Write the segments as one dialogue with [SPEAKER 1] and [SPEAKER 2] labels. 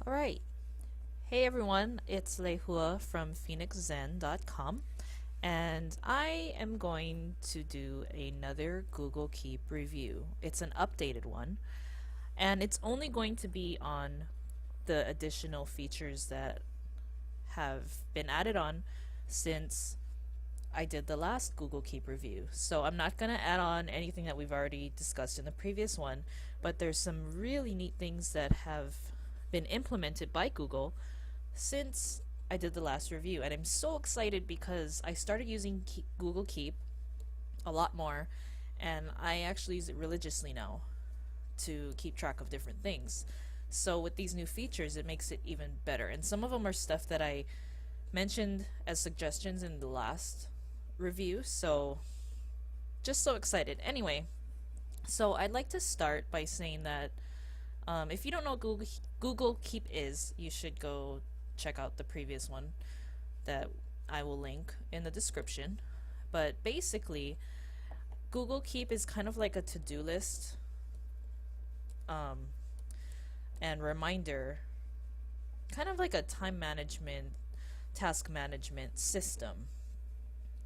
[SPEAKER 1] All right. Hey everyone, it's Lehua from phoenixzen.com, and I am going to do another Google Keep review. It's an updated one, and it's only going to be on the additional features that have been added on since I did the last Google Keep review. So I'm not going to add on anything that we've already discussed in the previous one, but there's some really neat things that have been implemented by Google since I did the last review. And I'm so excited because I started using Google Keep a lot more, and I actually use it religiously now to keep track of different things. So with these new features, it makes it even better. And some of them are stuff that I mentioned as suggestions in the last review, so just so excited. Anyway, so I'd like to start by saying that if you don't know what Google Keep is, you should go check out the previous one that I will link in the description. But basically, Google Keep is kind of like a to-do list and reminder, kind of like a time management, task management system.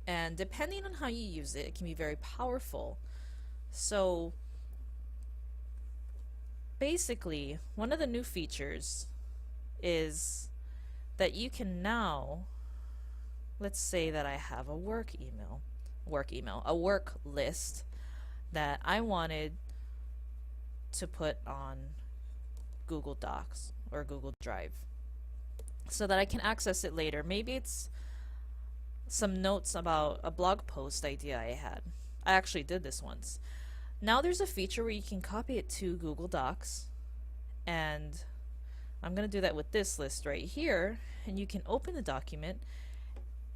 [SPEAKER 1] And depending on how you use it, it can be very powerful. So basically, one of the new features is that you can now, let's say that I have a work list that I wanted to put on Google Docs or Google Drive so that I can access it later. Maybe it's some notes about a blog post idea I had. I actually did this once. Now there's a feature where you can copy it to Google Docs, and I'm going to do that with this list right here, and you can open the document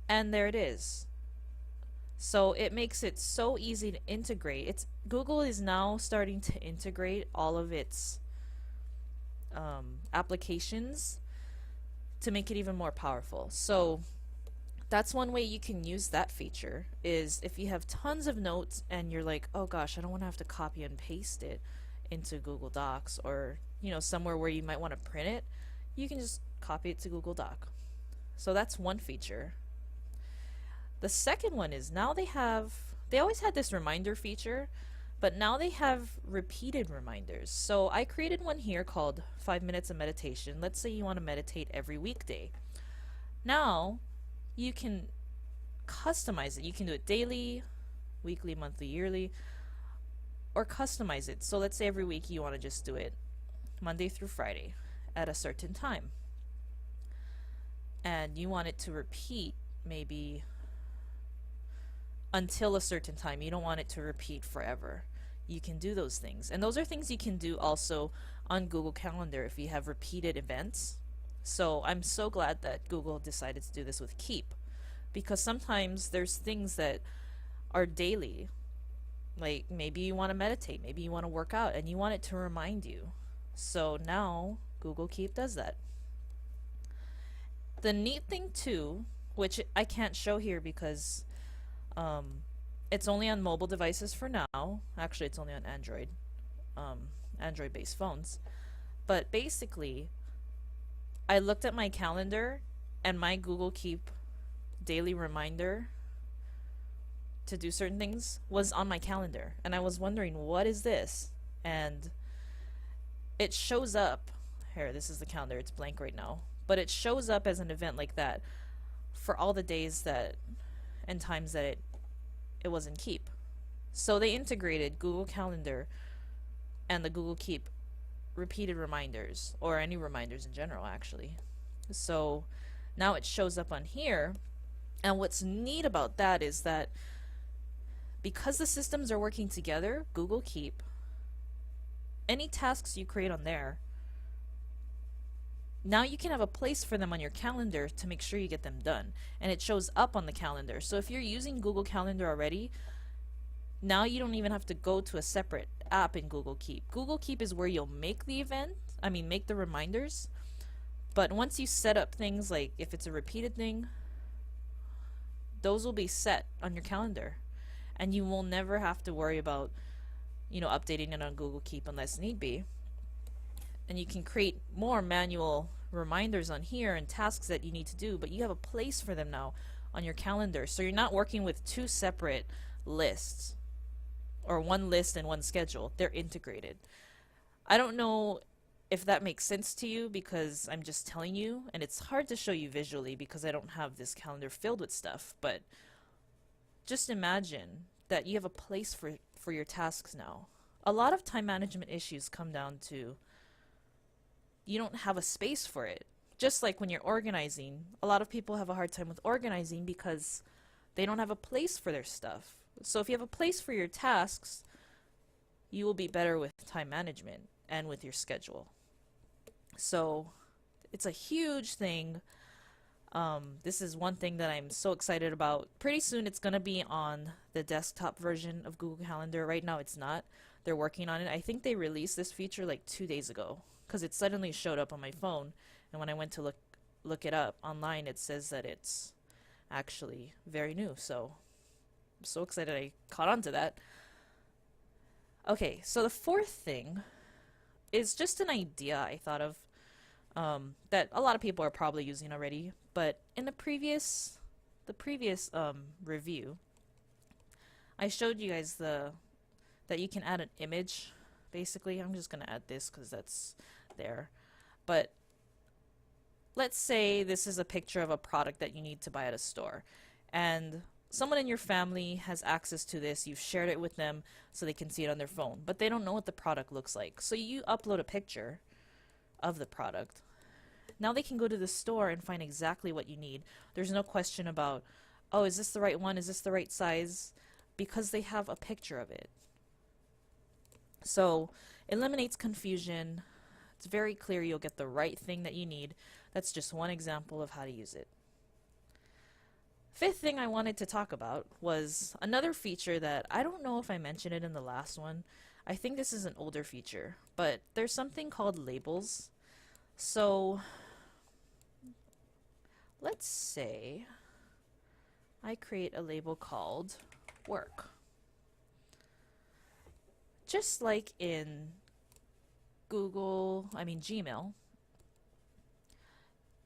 [SPEAKER 1] and there it is. So it makes it so easy to integrate. Google is now starting to integrate all of its applications to make it even more powerful. So that's one way you can use that feature, is if you have tons of notes and you're like, oh gosh, I don't want to have to copy and paste it into Google Docs, or somewhere where you might want to print it, you can just copy it to Google Doc. So that's one feature. The second one is now they always had this reminder feature, but now they have repeated reminders. So I created one here called 5 minutes of meditation. Let's say you want to meditate every weekday. Now you can customize it. You can do it daily, weekly, monthly, yearly, or customize it. So let's say every week you want to just do it Monday through Friday at a certain time. And you want it to repeat maybe until a certain time. You don't want it to repeat forever. You can do those things. And those are things you can do also on Google Calendar if you have repeated events. So I'm so glad that Google decided to do this with Keep, because sometimes there's things that are daily. Like maybe you want to meditate, maybe you want to work out, and you want it to remind you. So now Google Keep does that. The neat thing too, which I can't show here because it's only on mobile devices for now. Actually, it's only on Android-based phones. But basically, I looked at my calendar, and my Google Keep daily reminder to do certain things was on my calendar, and I was wondering, what is this? And it shows up here. This is the calendar. It's blank right now, but it shows up as an event like that for all the days that and times that it was in Keep. So they integrated Google Calendar and the Google Keep repeated reminders, or any reminders in general actually. So now it shows up on here, and what's neat about that is that because the systems are working together, Google Keep, any tasks you create on there, now you can have a place for them on your calendar to make sure you get them done, and it shows up on the calendar. So if you're using Google Calendar already, now you don't even have to go to a separate app in Google Keep. Google Keep is where you'll make the make the reminders, but once you set up things like if it's a repeated thing, those will be set on your calendar, and you will never have to worry about updating it on Google Keep unless need be. and you can create more manual reminders on here and tasks that you need to do, but you have a place for them now on your calendar. So you're not working with two separate lists or one list and one schedule. They're integrated. I don't know if that makes sense to you because I'm just telling you, and it's hard to show you visually because I don't have this calendar filled with stuff, but just imagine that you have a place for your tasks now. A lot of time management issues come down to you don't have a space for it. Just like when you're organizing, a lot of people have a hard time with organizing because they don't have a place for their stuff. So if you have a place for your tasks, you will be better with time management and with your schedule. So it's a huge thing. This is one thing that I'm so excited about. Pretty soon it's going to be on the desktop version of Google Calendar. Right now it's not. They're working on it. I think they released this feature like 2 days ago because it suddenly showed up on my phone, and when I went to look it up online, it says that it's actually very new. So I'm so excited I caught on to that. Okay, so the fourth thing is just an idea I thought of that a lot of people are probably using already, but in the previous review, I showed you guys that you can add an image. Basically, I'm just gonna add this because that's there. But let's say this is a picture of a product that you need to buy at a store, and someone in your family has access to this. You've shared it with them so they can see it on their phone, but they don't know what the product looks like. So you upload a picture of the product. Now they can go to the store and find exactly what you need. There's no question about, oh, is this the right one? Is this the right size? Because they have a picture of it. So it eliminates confusion. It's very clear you'll get the right thing that you need. That's just one example of how to use it. Fifth thing I wanted to talk about was another feature that I don't know if I mentioned it in the last one. I think this is an older feature, but there's something called labels. So let's say I create a label called work. Just like in Gmail,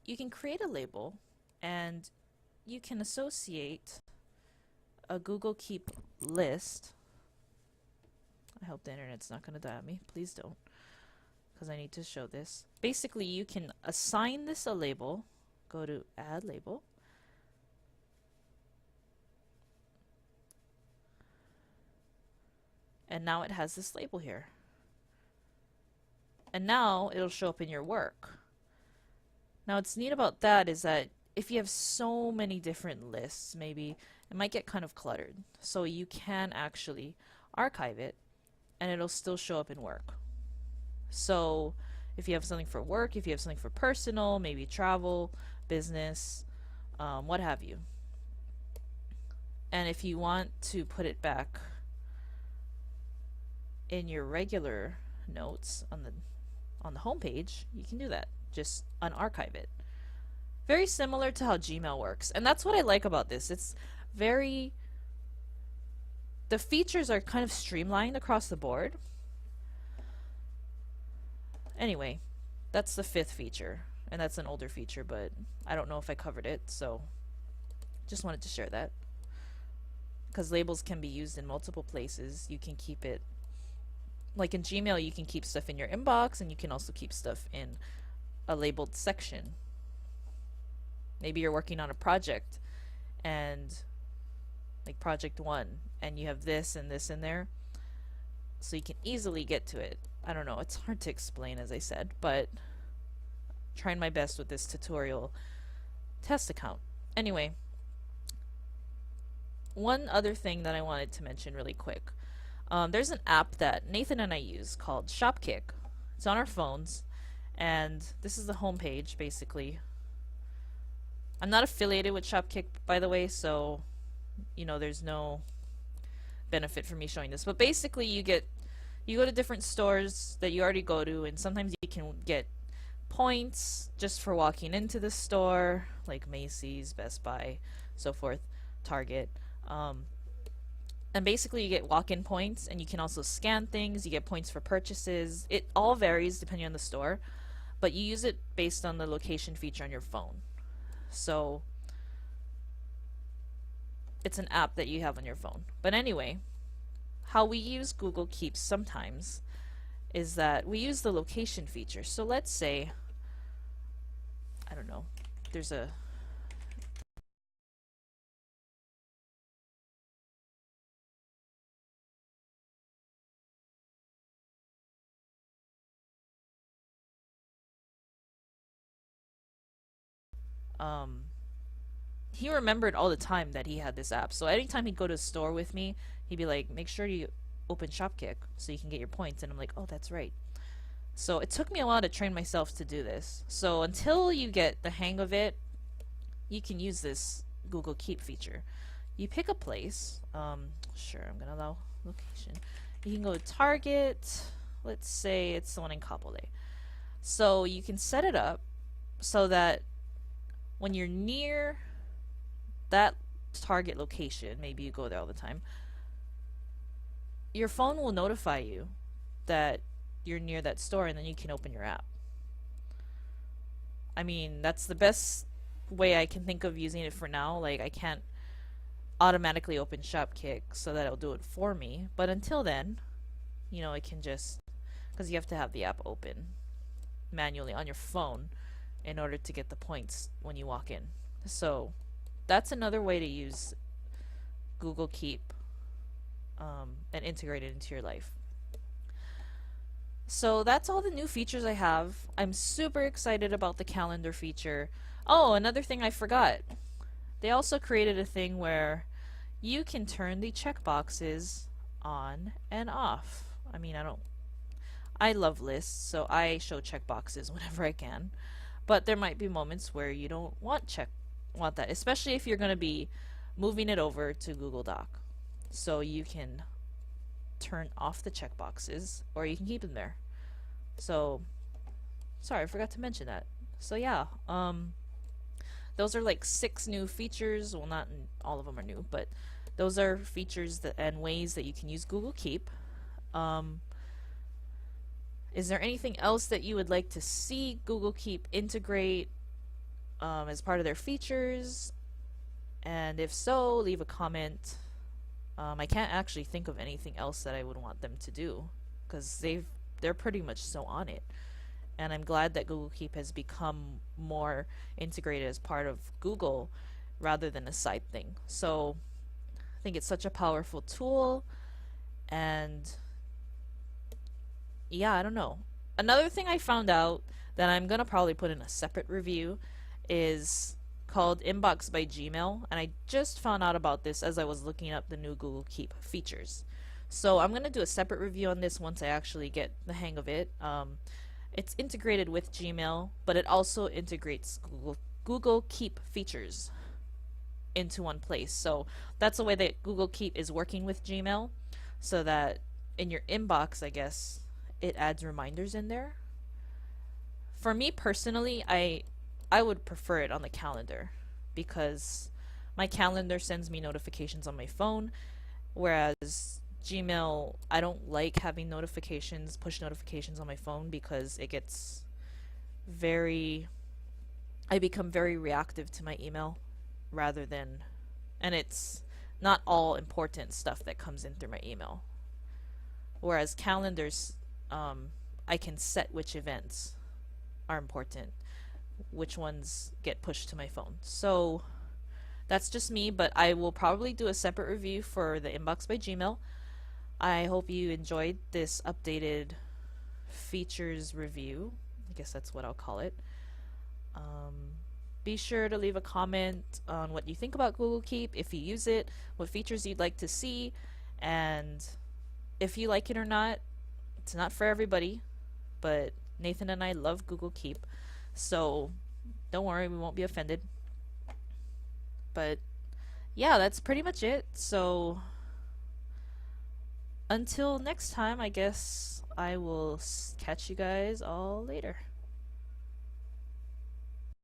[SPEAKER 1] you can create a label and you can associate a Google Keep list. I hope the internet's not going to die on me. Please don't, because I need to show this. Basically, you can assign this a label. Go to Add Label. And now it has this label here. And now it'll show up in your work. Now what's neat about that is that if you have so many different lists, maybe it might get kind of cluttered. So you can actually archive it and it'll still show up in work. So if you have something for work, if you have something for personal, maybe travel, business, what have you. And if you want to put it back in your regular notes on the home page, you can do that. Just unarchive it. Very similar to how Gmail works. And that's what I like about this. The features are kind of streamlined across the board. Anyway, that's the fifth feature. And that's an older feature, but I don't know if I covered it, so just wanted to share that. Because labels can be used in multiple places. You can keep it, like in Gmail, you can keep stuff in your inbox, and you can also keep stuff in a labeled section. Maybe you're working on a project, and like project 1, and you have this and this in there, so you can easily get to it. I don't know, it's hard to explain, as I said, but trying my best with this tutorial test account. Anyway, one other thing that I wanted to mention really quick. There's an app that Nathan and I use called Shopkick. It's on our phones, and this is the home page, basically. I'm not affiliated with Shopkick, by the way, so there's no benefit for me showing this. But basically, you go to different stores that you already go to, and sometimes you can get points just for walking into the store, like Macy's, Best Buy, so forth, Target. And basically, you get walk in points, and you can also scan things. You get points for purchases. It all varies depending on the store, but you use it based on the location feature on your phone. So it's an app that you have on your phone. But anyway, how we use Google Keep sometimes is that we use the location feature. So let's say, I don't know, there's a um he remembered all the time that he had this app. So anytime he'd go to a store with me, he'd be like, make sure you open Shopkick so you can get your points. And I'm like, oh, that's right. So it took me a while to train myself to do this. So until you get the hang of it, you can use this Google Keep feature. You pick a place. Sure, I'm gonna allow location. You can go to Target. Let's say it's the one in Kapolei. So you can set it up so that when you're near that Target location, maybe you go there all the time, your phone will notify you that you're near that store, and then you can open your app. I mean, that's the best way I can think of using it for now. Like, I can't automatically open Shopkick so that it'll do it for me, but until then, it can just, because you have to have the app open manually on your phone in order to get the points when you walk in. So that's another way to use Google Keep and integrate it into your life. So that's all the new features I have. I'm super excited about the calendar feature. Oh, another thing I forgot. They also created a thing where you can turn the checkboxes on and off. I mean, I love lists, so I show checkboxes whenever I can. But there might be moments where you don't want that, especially if you're going to be moving it over to Google Doc. So you can turn off the checkboxes, or you can keep them there. So, sorry, I forgot to mention that. So yeah, those are like 6 new features. Well, not all of them are new, but those are features and ways that you can use Google Keep. Is there anything else that you would like to see Google Keep integrate as part of their features? And if so, leave a comment. I can't actually think of anything else that I would want them to do, because they're pretty much so on it. And I'm glad that Google Keep has become more integrated as part of Google rather than a side thing. So I think it's such a powerful tool. And yeah, I don't know. Another thing I found out that I'm gonna probably put in a separate review is called Inbox by Gmail, and I just found out about this as I was looking up the new Google Keep features. So I'm gonna do a separate review on this once I actually get the hang of it. It's integrated with Gmail, but it also integrates Google Keep features into one place. So that's the way that Google Keep is working with Gmail, so that in your inbox, I guess, it adds reminders in there. For me personally, I would prefer it on the calendar, because my calendar sends me notifications on my phone, whereas Gmail, I don't like having notifications, push notifications on my phone, because it gets I become very reactive to my email rather than, and it's not all important stuff that comes in through my email. Whereas calendars, I can set which events are important, which ones get pushed to my phone. So that's just me, but I will probably do a separate review for the Inbox by Gmail. I hope you enjoyed this updated features review. I guess that's what I'll call it. Be sure to leave a comment on what you think about Google Keep, if you use it, what features you'd like to see, and if you like it or not. It's not for everybody, but Nathan and I love Google Keep, so don't worry, we won't be offended. But yeah, that's pretty much it. So until next time, I guess I will catch you guys all later.